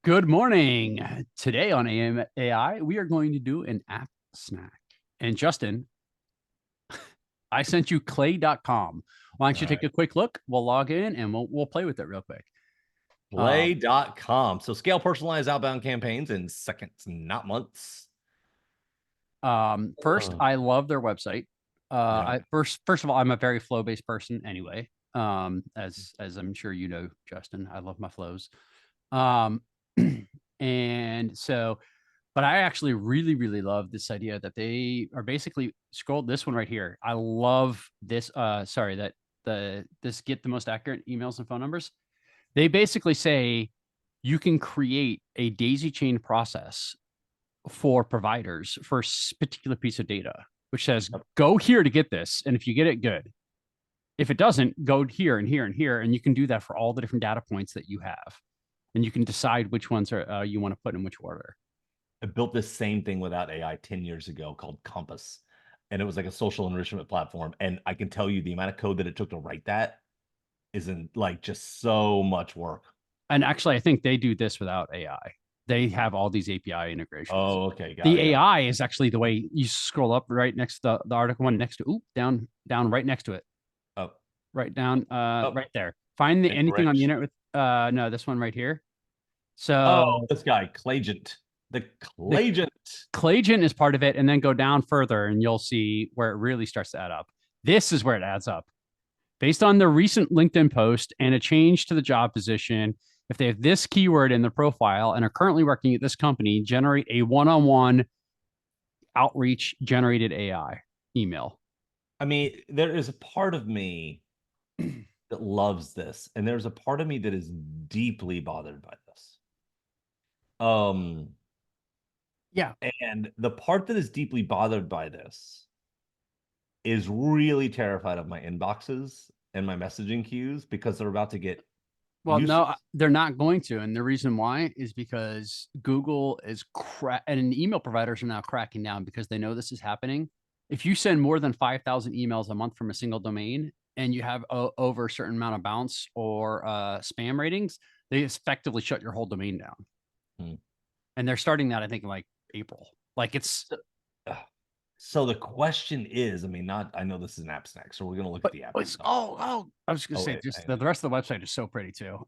Good morning. Today on AM AI, we are going to do an app snack. And Justin, I sent you clay.com. Why don't All you take right. a quick look? We'll log in and we'll play with it real quick. Um, Play.com. So scale personalized outbound campaigns in seconds, not months. first, Oh, I love their website. yeah. First of all, I'm a very flow-based person anyway. As I'm sure you know, Justin, I love my flows. Um, and so but I actually really, really love this idea that they are basically scroll this one right here. I love this. Sorry, that this get the most accurate emails and phone numbers. They basically say you can create a daisy chain process for providers for a particular piece of data, which says Yep. go here to get this, and if you get it, good. If it doesn't, go here and here and here, and you can do that for all the different data points that you have, and you can decide which ones are you want to put in which order. I built this same thing without AI 10 years ago called Compass. And it was like a social enrichment platform. And I can tell you the amount of code that it took to write that isn't like just so much work. And actually, I think they do this without AI. They have all these API integrations. Oh, okay. Got The it. Got AI is actually the way you scroll up right next to the article one next to down right next to it. it. Right down Oh, right there. Find the anything on the incorrect. internet with no, this one right here. Oh, So this guy, Clagent. The the Clagent. Claygen is part of it, and then go down further and you'll see where it really starts to add up. This is where it adds up. Based on the recent LinkedIn post and a change to the job position, if they have this keyword in their profile and are currently working at this company, generate a one-on-one outreach generated AI email. I mean, there is a part of me that loves this, and there's a part of me that is deeply bothered by this. Um, Yeah. and the part that is deeply bothered by this is really terrified of my inboxes and my messaging queues because they're about to get Well, no, useless. they're not going to. And the reason why is because Google is and email providers are now cracking down because they know this is happening. If you send more than 5,000 emails a month from a single domain and you have over a certain amount of bounce or spam ratings, they effectively shut your whole domain down. Hmm. And they're starting that, I think, in like April. Like it's, So, so the question is, I mean, not I know this is an app snack, so we're gonna look at but the app it's itself. I was gonna Oh say wait, just hang on. the rest of the website is so pretty too.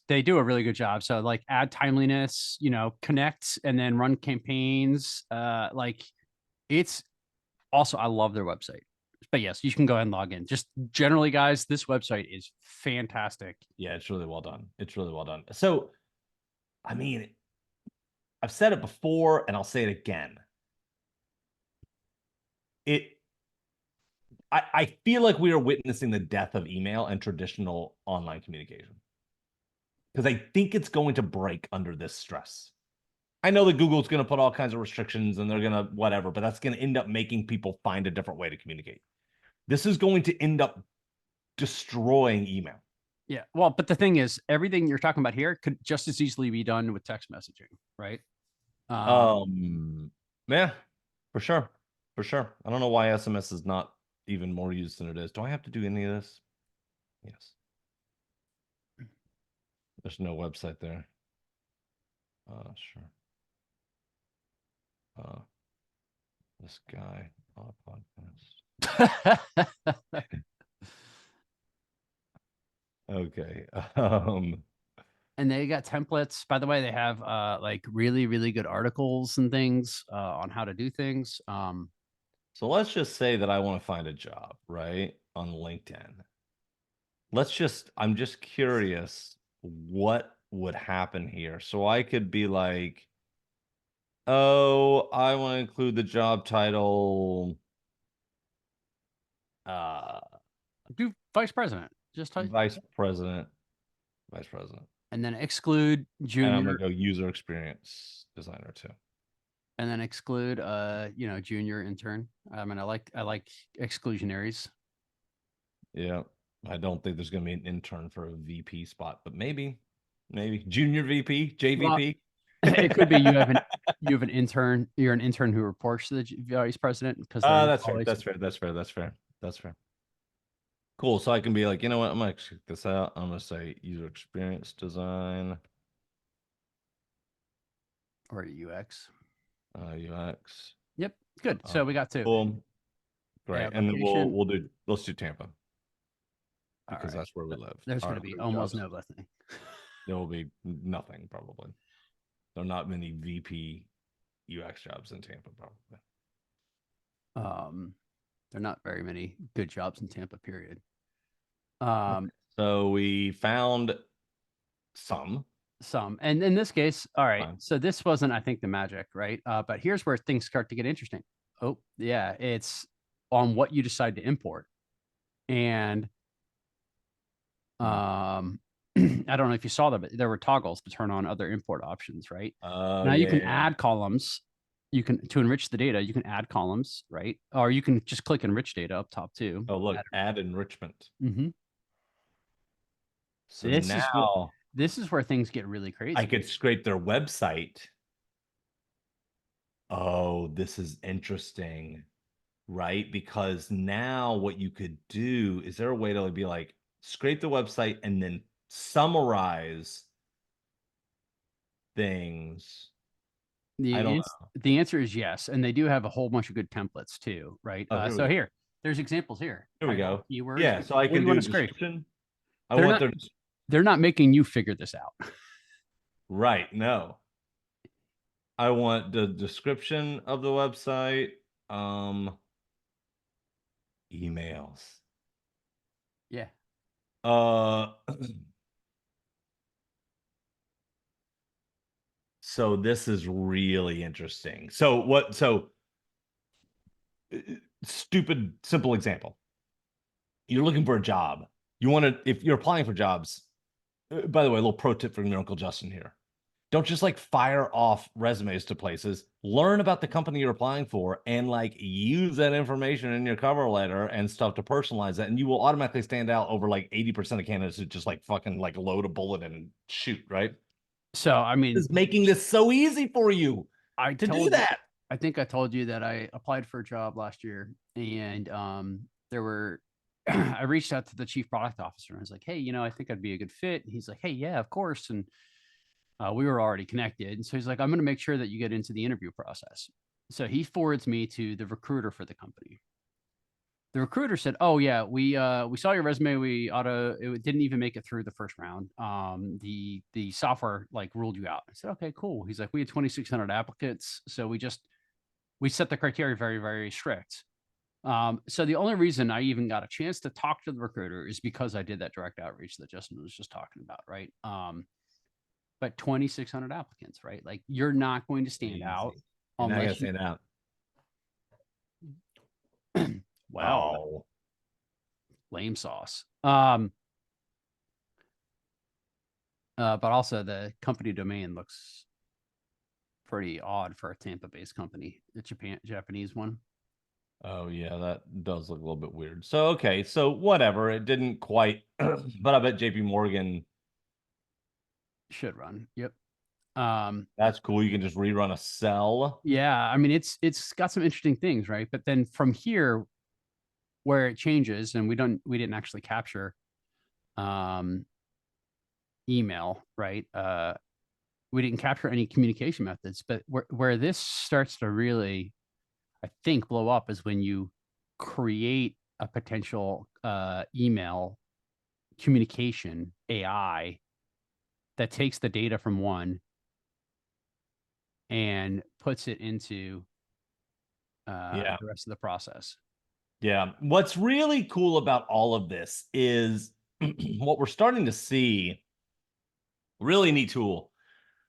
They do a really good job. So like add timeliness, connect and then run campaigns. Like it's also I love their website. But yes, you can go ahead and log in. Just generally, guys, this website is fantastic. Yeah, it's really well done. It's really well done. So, I mean, I've said it before and I'll say it again. It I feel like we are witnessing the death of email and traditional online communication because I think it's going to break under this stress. I know that Google's going to put all kinds of restrictions and they're going to whatever, but that's going to end up making people find a different way to communicate. This is going to end up destroying email. Yeah. Well, but the thing is, everything you're talking about here could just as easily be done with text messaging, right? Um, Um, yeah, for sure. For sure. I don't know why SMS is not even more used than it is. Do I have to do any of this? Yes. There's no website there. Sure. Uh, this guy on a podcast. Okay. and they got templates. By the way, they have like really, really good articles and things on how to do things. So let's just say that I want to find a job, right? On LinkedIn. I'm just curious what would happen here. So I could be like, oh, I want to include the job title, uh, Do vice president, just type, vice president, vice president. and then exclude And I'm gonna junior, go user experience designer too. and then exclude junior intern. I mean, I like exclusionaries. Yeah. I don't think there's gonna be an intern for a VP spot, but maybe junior VP, Well, JVP. it could be you have an intern. You're an intern who reports to the vice president because there is That's fair. always That's fair. That's fair. That's fair. That's fair. Cool. So I can be like, you know what? I'm gonna check this out. I'm gonna say user experience design. or UX. UX. Yep. Good. So we got two. Cool. Yeah. Great. And then Location. let's do Tampa All because right. that's where we live. There's All going right, to be great almost jobs. no listening. There will be nothing probably. There are not many VP UX jobs in Tampa probably. There are not very many good jobs in Tampa, period. So we found some. And in this case, all right. Fine. So this wasn't, I think, the magic, right? But here's where things start to get interesting. Oh, yeah. It's on what you decide to import. And I don't know if you saw that, but there were toggles to turn on other import options, right? Oh Now you yeah, can yeah. add columns. You can, to enrich the data, you can add columns, right? Or you can just click enrich data up top too. Oh look, add enrichment. Mm-hmm. So This is what now this is where things get really I crazy. could scrape their website. Oh, this is interesting, right? Because now what you could do is there a way to be like scrape the website and then summarize things? I don't know. The answer is yes, and they do have a whole bunch of good templates too, right? Oh, here we So go. here, there's examples here. Here we Title, go. keywords. Yeah, so I What do can you want do to scrape? description. I They're want not their they're not making you figure this out. right. No, I want the description of the website. Emails. Yeah. Uh, so this is really interesting. So what? So stupid, simple example. You're looking for a job. You want to, if you're applying for jobs, by the way, a little pro tip from your Uncle Justin here. Don't just like fire off resumes to places. Learn about the company you're applying for and like use that information in your cover letter and stuff to personalize that. And you will automatically stand out over like 80% of candidates who just like fucking like load a bullet and shoot, right? So I mean, Is making this so easy for you I to do told you, that. I think I told you that I applied for a job last year, and there were I reached out to the chief product officer and I was like, hey, I think I'd be a good fit. And he's like, hey, yeah, of course. And we were already connected. And so he's like, I'm going to make sure that you get into the interview process. So he forwards me to the recruiter for the company. The recruiter said, "Oh yeah, we saw your resume. It didn't even make it through the first round. The software like ruled you out." I said, "Okay, cool." He's like, "We had 2,600 applicants, so we set the criteria very very strict." So the only reason I even got a chance to talk to the recruiter is because I did that direct outreach that Justin was just talking about, right? But 2,600 applicants, right? Like you're not going to stand out Easy. You're not gonna unless you. stand out. Well, Oh, lame sauce. But also the company domain looks pretty odd for a Tampa-based company, the Japanese one. oh yeah, that does look a little bit weird. So okay, so whatever. It didn't quite, but I bet JP Morgan. Should run. Yep. That's cool. You can just rerun a cell. Yeah, I mean it's got some interesting things, right? But then from here, where it changes, and we didn't actually capture um email, right? We didn't capture any communication methods, but where this starts to really, I think, blow up is when you create a potential email communication AI that takes the data from one and puts it into Yeah. the rest of the process. Yeah. What's really cool about all of this is what we're starting to see, really neat tool.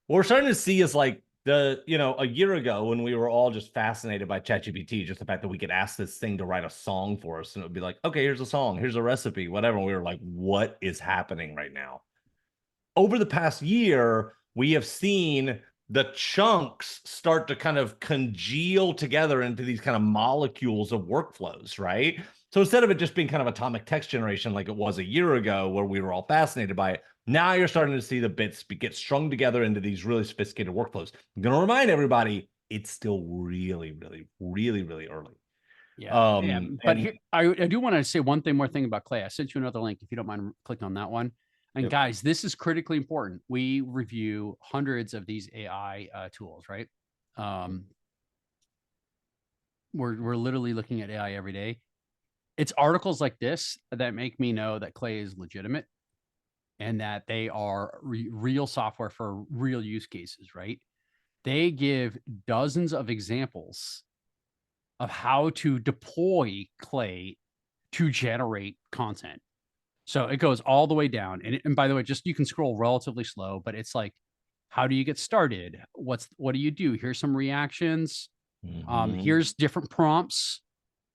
What we're starting to see is like a year ago when we were all just fascinated by ChatGPT, just the fact that we could ask this thing to write a song for us and it would be like, okay, here's a song, here's a recipe, whatever. And we were like, what is happening right now? Over the past year, we have seen the chunks start to kind of congeal together into these kind of molecules of workflows, right? So instead of it just being kind of atomic text generation like it was a year ago, where we were all fascinated by it, now you're starting to see the bits get strung together into these really sophisticated workflows. I'm going to remind everybody, it's still really, really, really, really early. Yeah. Yeah. But And here, I do want to say one thing more thing about Clay. I sent you another link if you don't mind clicking on that one. And guys, this is critically important. We review hundreds of these AI tools, right? We're literally looking at AI every day. It's articles like this that make me know that Clay is legitimate and that they are real software for real use cases, right? They give dozens of examples of how to deploy Clay to generate content. So it goes all the way down. And by the way, just you can scroll relatively slow, but it's like, how do you get started? What do you do? Here's some reactions. Here's different prompts.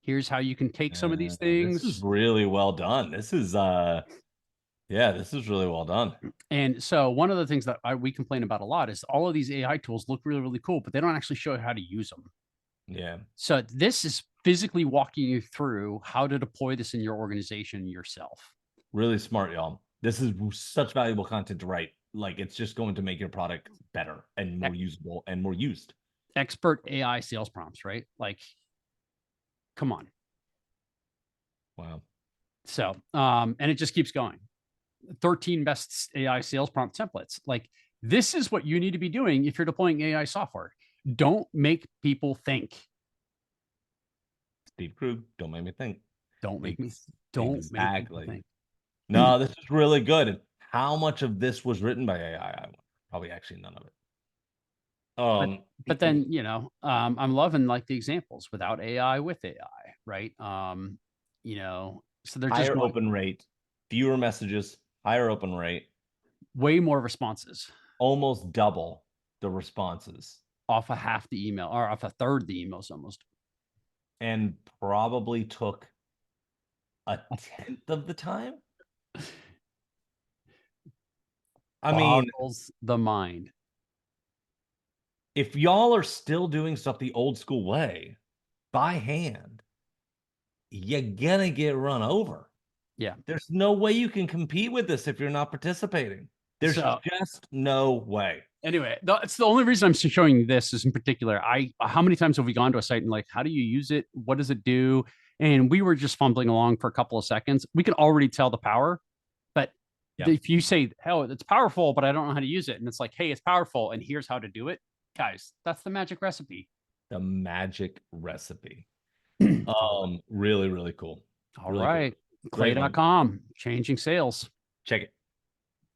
Here's how you can take some of these This is things. really well done. This is yeah, this is really well done. And so one of the things that we complain about a lot is all of these AI tools look really, really cool, but they don't actually show you how to use them. Yeah. So this is physically walking you through how to deploy this in your organization yourself. Really smart, y'all. This is such valuable content to write. Like, it's just going to make your product better and more usable and more used. Expert AI sales prompts, right? Like, come on. Wow. So, and it just keeps going. 13 best AI sales prompt templates. Like, this is what you need to be doing if you're deploying AI software. Don't make people think. Steve Krug, don't make me think. Don't make me Exactly. think. No, this is really good. How much of this was written by AI? I wonder. Probably actually none of it. But then, you know, I'm loving like the examples without AI, with AI, right? You know, so they're just higher going open rate, fewer messages, higher open rate, way more responses almost double the responses, off of half the email or off a third of the emails almost. and probably took a tenth of the time. I mean, Boggles the mind. if y'all are still doing stuff the old school way by hand, you're gonna get run over. Yeah. There's no way you can compete with this if you're not participating. There's So just no way. anyway, it's the only reason I'm showing you this is in particular. How many times have we gone to a site and like, how do you use it? What does it do? And we were just fumbling along for a couple of seconds. We can already tell the power, but Yep. if you say, "Oh, it's powerful," but I don't know how to use it, and it's like, "Hey, it's powerful, and here's how to do it," guys, that's the magic recipe. The magic recipe. All Really, really cool. Really cool. right. Great one. Clay.com, changing sales. Check it.